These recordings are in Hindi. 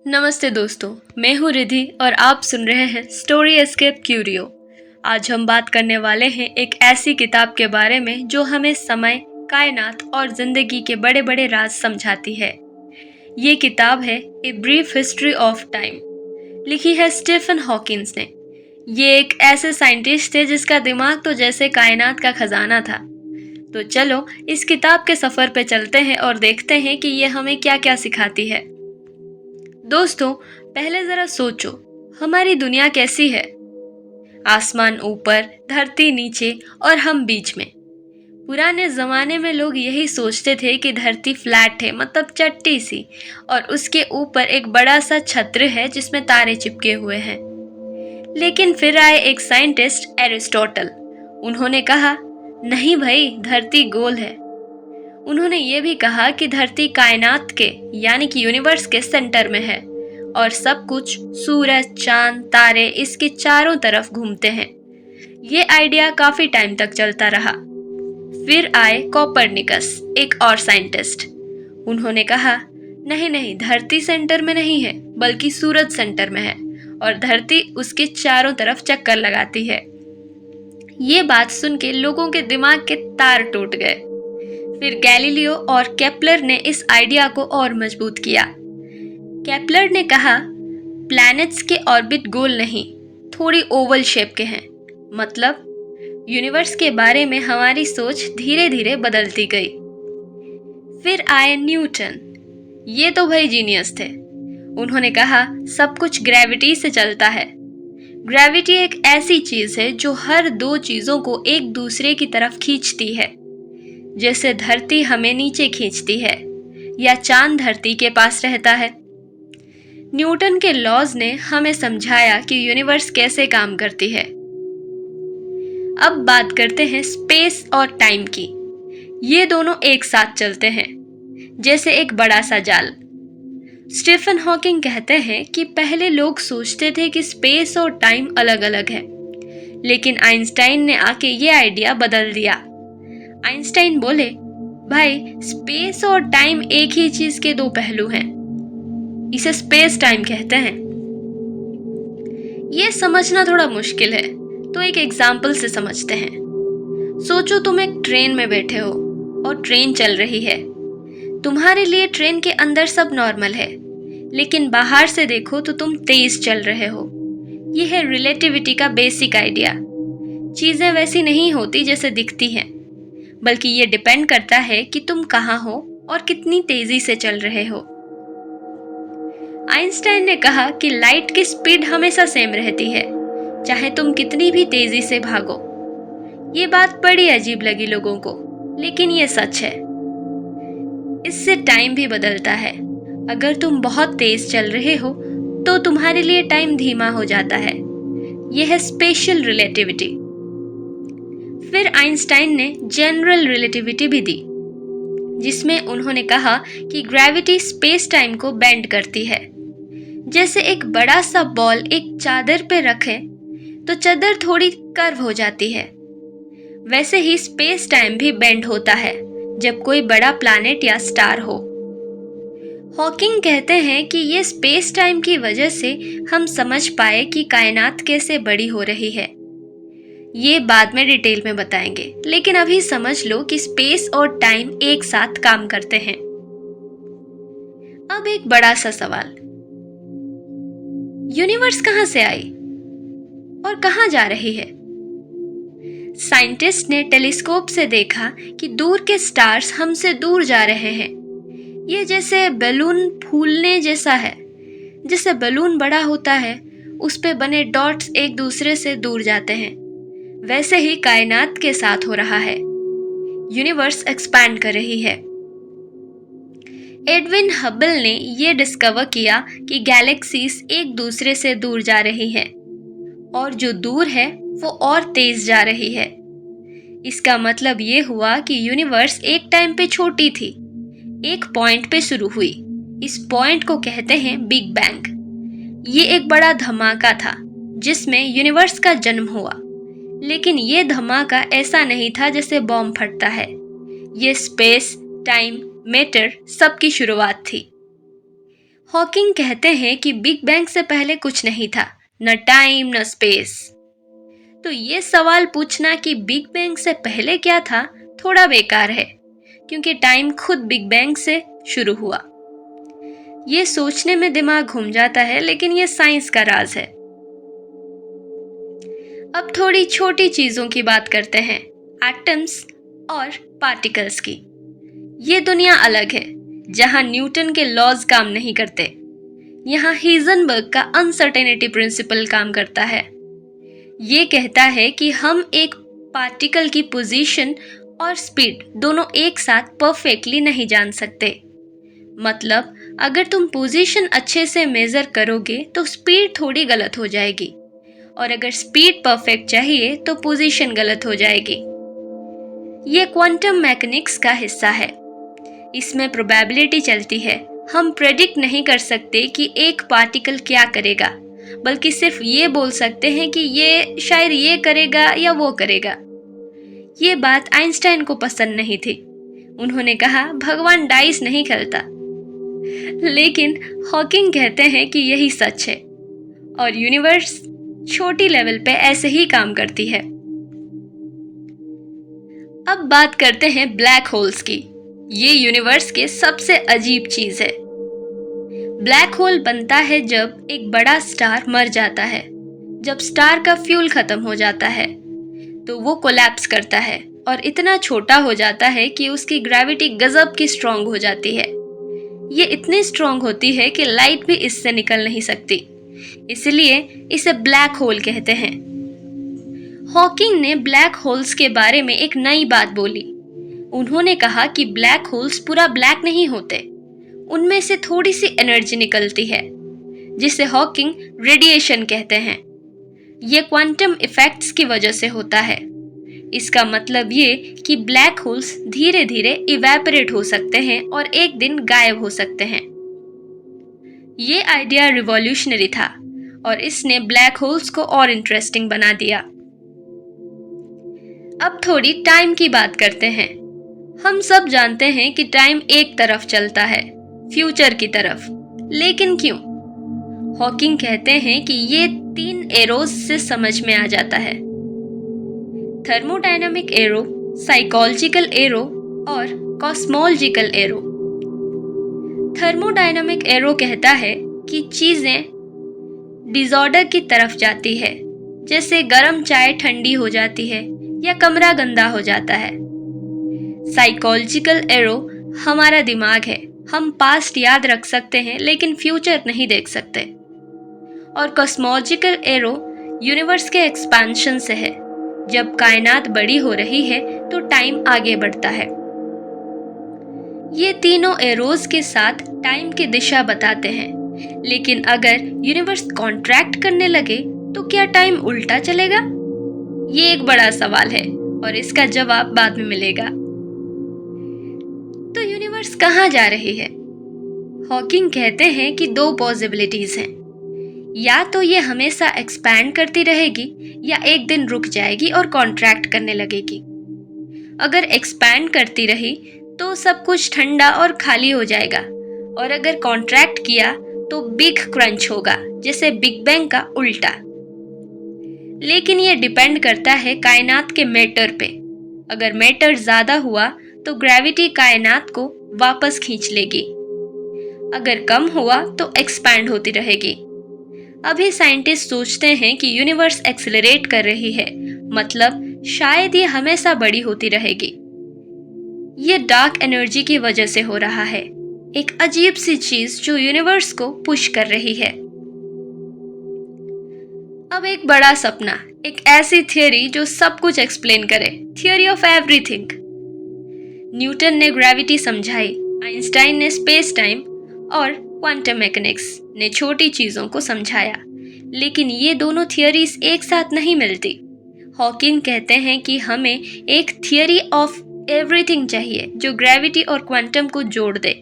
नमस्ते दोस्तों, मैं हूँ रिधि और आप सुन रहे हैं स्टोरी एस्केप क्यूरियो। आज हम बात करने वाले हैं एक ऐसी किताब के बारे में जो हमें समय, कायनात और जिंदगी के बड़े बड़े राज समझाती है। ये किताब है a brief history of time, लिखी है स्टीफन हॉकिंस ने। ये एक ऐसे साइंटिस्ट थे जिसका दिमाग तो जैसे कायनात का खजाना था। तो चलो इस किताब के सफर पे चलते हैं और देखते हैं कि ये हमें क्या क्या सिखाती है। दोस्तों, पहले जरा सोचो, हमारी दुनिया कैसी है? आसमान ऊपर, धरती नीचे और हम बीच में। पुराने जमाने में लोग यही सोचते थे कि धरती फ्लैट है, मतलब चट्टी सी, और उसके ऊपर एक बड़ा सा छत्र है जिसमें तारे चिपके हुए हैं। लेकिन फिर आए एक साइंटिस्ट एरिस्टोटल। उन्होंने कहा, नहीं भाई, धरती गोल है। उन्होंने ये भी कहा कि धरती कायनात के यानी कि यूनिवर्स के सेंटर में है और सब कुछ सूरज, चांद, तारे इसके चारों तरफ घूमते हैं। ये आइडिया काफी टाइम तक चलता रहा। फिर आए कोपरनिकस, एक और साइंटिस्ट। उन्होंने कहा, नहीं नहीं, धरती सेंटर में नहीं है बल्कि सूरज सेंटर में है और धरती उसके चारों तरफ चक्कर लगाती है। ये बात सुन के लोगों के दिमाग के तार टूट गए। फिर गैलीलियो और केपलर ने इस आइडिया को और मजबूत किया। केपलर ने कहा, प्लैनेट्स के ऑर्बिट गोल नहीं, थोड़ी ओवल शेप के हैं। मतलब यूनिवर्स के बारे में हमारी सोच धीरे धीरे बदलती गई। फिर आए न्यूटन। ये तो भाई जीनियस थे। उन्होंने कहा, सब कुछ ग्रेविटी से चलता है। ग्रेविटी एक ऐसी चीज है जो हर दो चीजों को एक दूसरे की तरफ खींचती है, जैसे धरती हमें नीचे खींचती है या चांद धरती के पास रहता है। न्यूटन के लॉज ने हमें समझाया कि यूनिवर्स कैसे काम करती है। अब बात करते हैं स्पेस और टाइम की। ये दोनों एक साथ चलते हैं, जैसे एक बड़ा सा जाल। स्टीफन हॉकिंग कहते हैं कि पहले लोग सोचते थे कि स्पेस और टाइम अलग अलग है, लेकिन आइंस्टाइन ने आके ये आइडिया बदल दिया। आइंस्टाइन बोले, भाई, स्पेस और टाइम एक ही चीज के दो पहलू हैं। इसे स्पेस टाइम कहते हैं। ये समझना थोड़ा मुश्किल है, तो एक एग्जाम्पल से समझते हैं। सोचो तुम एक ट्रेन में बैठे हो और ट्रेन चल रही है। तुम्हारे लिए ट्रेन के अंदर सब नॉर्मल है, लेकिन बाहर से देखो तो तुम तेज चल रहे हो। यह है रिलेटिविटी का बेसिक आइडिया। चीजें वैसी नहीं होती जैसे दिखती हैं, बल्कि ये डिपेंड करता है कि तुम कहाँ हो और कितनी तेजी से चल रहे हो। आइंस्टाइन ने कहा कि लाइट की स्पीड हमेशा सेम रहती है, चाहे तुम कितनी भी तेजी से भागो। ये बात बड़ी अजीब लगी लोगों को, लेकिन ये सच है। इससे टाइम भी बदलता है। अगर तुम बहुत तेज चल रहे हो तो तुम्हारे लिए टाइम धीमा हो जाता है। यह है स्पेशल रिलेटिविटी। फिर आइंस्टाइन ने जनरल रिलेटिविटी भी दी, जिसमें उन्होंने कहा कि ग्रेविटी स्पेस टाइम को बेंड करती है। जैसे एक बड़ा सा बॉल एक चादर पे रखें तो चादर थोड़ी कर्व हो जाती है, वैसे ही स्पेस टाइम भी बेंड होता है जब कोई बड़ा प्लैनेट या स्टार हो। हॉकिंग कहते हैं कि ये स्पेस टाइम की वजह से हम समझ पाए कि कायनात कैसे बड़ी हो रही है। ये बाद में डिटेल में बताएंगे, लेकिन अभी समझ लो कि स्पेस और टाइम एक साथ काम करते हैं। अब एक बड़ा सा सवाल, यूनिवर्स कहां से आई और कहां जा रही है? साइंटिस्ट ने टेलीस्कोप से देखा कि दूर के स्टार्स हमसे दूर जा रहे हैं। ये जैसे बैलून फूलने जैसा है। जैसे बैलून बड़ा होता है, उस पे बने डॉट्स एक दूसरे से दूर जाते हैं, वैसे ही कायनात के साथ हो रहा है। यूनिवर्स एक्सपैंड कर रही है। एडविन हबल ने यह डिस्कवर किया कि गैलेक्सीज एक दूसरे से दूर जा रही हैं और जो दूर है वो और तेज जा रही है। इसका मतलब ये हुआ कि यूनिवर्स एक टाइम पे छोटी थी, एक पॉइंट पे शुरू हुई। इस पॉइंट को कहते हैं बिग बैंग। ये एक बड़ा धमाका था जिसमें यूनिवर्स का जन्म हुआ, लेकिन ये धमाका ऐसा नहीं था जैसे बॉम्ब फटता है। ये स्पेस, टाइम, मैटर सबकी शुरुआत थी। हॉकिंग कहते हैं कि बिग बैंग से पहले कुछ नहीं था, न टाइम न स्पेस। तो ये सवाल पूछना कि बिग बैंग से पहले क्या था थोड़ा बेकार है, क्योंकि टाइम खुद बिग बैंग से शुरू हुआ। ये सोचने में दिमाग घूम जाता है, लेकिन ये साइंस का राज है। अब थोड़ी छोटी चीजों की बात करते हैं, एटम्स और पार्टिकल्स की। ये दुनिया अलग है, जहां न्यूटन के लॉज काम नहीं करते। यहाँ हीजनबर्ग का अनसर्टेनिटी प्रिंसिपल काम करता है। ये कहता है कि हम एक पार्टिकल की पोजीशन और स्पीड दोनों एक साथ परफेक्टली नहीं जान सकते। मतलब अगर तुम पोजीशन अच्छे से मेजर करोगे तो स्पीड थोड़ी गलत हो जाएगी, और अगर स्पीड परफेक्ट चाहिए तो पोजीशन गलत हो जाएगी। ये क्वांटम मैकेनिक्स का हिस्सा है। इसमें प्रोबेबिलिटी चलती है। हम प्रेडिक्ट नहीं कर सकते कि एक पार्टिकल क्या करेगा, बल्कि सिर्फ ये बोल सकते हैं कि ये शायद ये करेगा या वो करेगा। ये बात आइंस्टाइन को पसंद नहीं थी। उन्होंने कहा भगवान डाइस नहीं खेलता। लेकिन हॉकिंग कहते हैं कि यही सच है, और यूनिवर्स छोटी लेवल पे ऐसे ही काम करती है। अब बात करते हैं ब्लैक होल्स की। ये यूनिवर्स के सबसे अजीब चीज है। ब्लैक होल बनता है जब एक बड़ा स्टार मर जाता है। जब स्टार का फ्यूल खत्म हो जाता है तो वो कोलैप्स करता है और इतना छोटा हो जाता है कि उसकी ग्रेविटी गजब की स्ट्रांग हो जाती है। ये इतनी स्ट्रांग होती है कि लाइट भी इससे निकल नहीं सकती, इसलिए इसे ब्लैक होल कहते हैं। हॉकिंग ने ब्लैक होल्स के बारे में एक नई बात बोली। उन्होंने कहा कि ब्लैक होल्स पूरा ब्लैक नहीं होते, उनमें से थोड़ी सी एनर्जी निकलती है, जिसे हॉकिंग रेडिएशन कहते हैं। ये क्वांटम इफेक्ट्स की वजह से होता है। इसका मतलब ये कि ब्लैक होल्स धीरे धीरे इवेपोरेट हो सकते हैं और एक दिन गायब हो सकते हैं। ये आइडिया रिवॉल्यूशनरी था और इसने ब्लैक होल्स को और इंटरेस्टिंग बना दिया। अब थोड़ी टाइम की बात करते हैं। हम सब जानते हैं कि टाइम एक तरफ चलता है, फ्यूचर की तरफ। लेकिन क्यों? हॉकिंग कहते हैं कि ये 3 एरोज से समझ में आ जाता है। थर्मोडायनामिक एरो, साइकोलॉजिकल एरो और कॉस्मोलॉजिकल एरो। थर्मोडायनामिक एरो कहता है कि चीजें डिसऑर्डर की तरफ जाती है, जैसे गर्म चाय ठंडी हो जाती है या कमरा गंदा हो जाता है। साइकोलॉजिकल एरो हमारा दिमाग है। हम पास्ट याद रख सकते हैं लेकिन फ्यूचर नहीं देख सकते। और कॉस्मोलॉजिकल एरो यूनिवर्स के एक्सपेंशन से है। जब कायनात बड़ी हो रही है तो टाइम आगे बढ़ता है। ये तीनों एरोज के साथ टाइम की दिशा बताते हैं। लेकिन अगर यूनिवर्स कॉन्ट्रैक्ट करने लगे तो क्या टाइम उल्टा चलेगा? ये एक बड़ा सवाल है और इसका जवाब बाद में मिलेगा। तो यूनिवर्स कहाँ जा रही है? हॉकिंग कहते हैं कि 2 पॉसिबिलिटीज हैं। या तो ये हमेशा एक्सपैंड करती रहेगी या एक दिन रुक जाएगी और कॉन्ट्रैक्ट करने लगेगी। अगर एक्सपैंड करती रही तो सब कुछ ठंडा और खाली हो जाएगा, और अगर कॉन्ट्रैक्ट किया तो बिग क्रंच होगा, जैसे बिग बैंग का उल्टा। लेकिन ये डिपेंड करता है कायनात के मैटर पे। अगर मैटर ज्यादा हुआ तो ग्रेविटी कायनात को वापस खींच लेगी। अगर कम हुआ तो एक्सपैंड होती रहेगी। अभी साइंटिस्ट सोचते हैं कि यूनिवर्स एक्सेलरेट कर रही है, मतलब शायद ये हमेशा बड़ी होती रहेगी। ये डार्क एनर्जी की वजह से हो रहा है, एक अजीब सी चीज जो यूनिवर्स को पुश कर रही है। अब एक बड़ा सपना, एक ऐसी थियरी जो सब कुछ एक्सप्लेन करे, थियरी ऑफ एवरीथिंग। न्यूटन ने ग्रेविटी समझाई, आइंस्टाइन ने स्पेस टाइम और क्वांटम मैकेनिक्स ने छोटी चीजों को समझाया। लेकिन ये दोनों थियरीज एक साथ नहीं मिलती। हॉकिंग कहते हैं कि हमें एक थियरी ऑफ एवरीथिंग चाहिए जो ग्रेविटी और क्वांटम को जोड़ दे।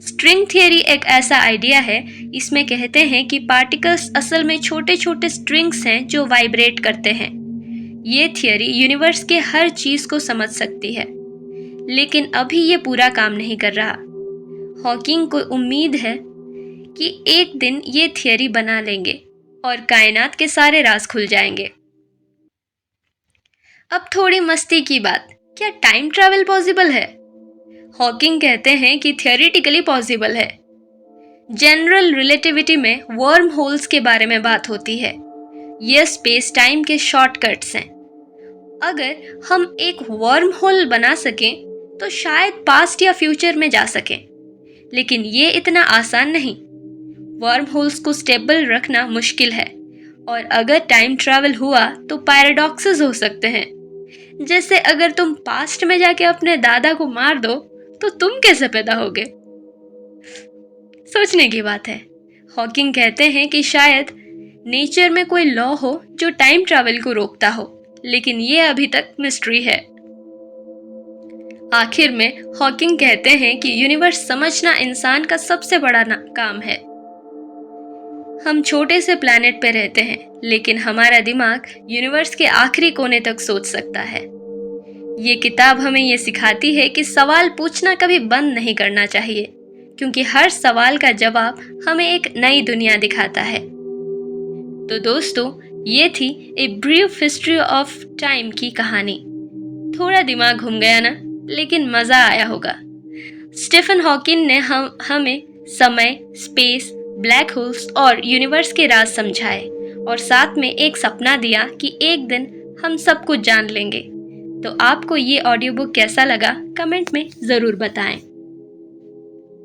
स्ट्रिंग थियरी एक ऐसा आइडिया है। इसमें कहते हैं कि पार्टिकल्स असल में छोटे छोटे स्ट्रिंग्स हैं जो वाइब्रेट करते हैं। ये थियरी यूनिवर्स के हर चीज को समझ सकती है, लेकिन अभी ये पूरा काम नहीं कर रहा। हॉकिंग को उम्मीद है कि एक दिन ये थियरी बना लेंगे और कायनात के सारे राज खुल जाएंगे। अब थोड़ी मस्ती की बात, क्या टाइम ट्रैवल पॉसिबल है? हॉकिंग कहते हैं कि थियोरेटिकली पॉसिबल है। जनरल रिलेटिविटी में वर्म होल्स के बारे में बात होती है। ये स्पेस टाइम के शॉर्टकट्स हैं। अगर हम एक वर्म होल बना सकें तो शायद पास्ट या फ्यूचर में जा सकें, लेकिन ये इतना आसान नहीं। वर्म होल्स को स्टेबल रखना मुश्किल है, और अगर टाइम ट्रैवल हुआ तो पैराडॉक्सेस हो सकते हैं। जैसे अगर तुम पास्ट में जाके अपने दादा को मार दो तो तुम कैसे पैदा होगे? सोचने की बात है। हॉकिंग कहते हैं कि शायद नेचर में कोई लॉ हो जो टाइम ट्रैवल को रोकता हो, लेकिन ये अभी तक मिस्ट्री है। आखिर में हॉकिंग कहते हैं कि यूनिवर्स समझना इंसान का सबसे बड़ा काम है। हम छोटे से प्लैनेट पे रहते हैं, लेकिन हमारा दिमाग यूनिवर्स के आखिरी कोने तक सोच सकता है। ये किताब हमें ये सिखाती है कि सवाल पूछना कभी बंद नहीं करना चाहिए, क्योंकि हर सवाल का जवाब हमें एक नई दुनिया दिखाता है। तो दोस्तों, ये थी a brief history of time की कहानी। थोड़ा दिमाग घूम गया ना, लेकिन मज़ा आया होगा। स्टीफन हॉकिंग ने हमें समय, स्पेस, ब्लैक होल्स और यूनिवर्स के राज समझाए, और साथ में एक सपना दिया कि एक दिन हम सब कुछ जान लेंगे। तो आपको ये ऑडियो बुक कैसा लगा, कमेंट में ज़रूर बताएं।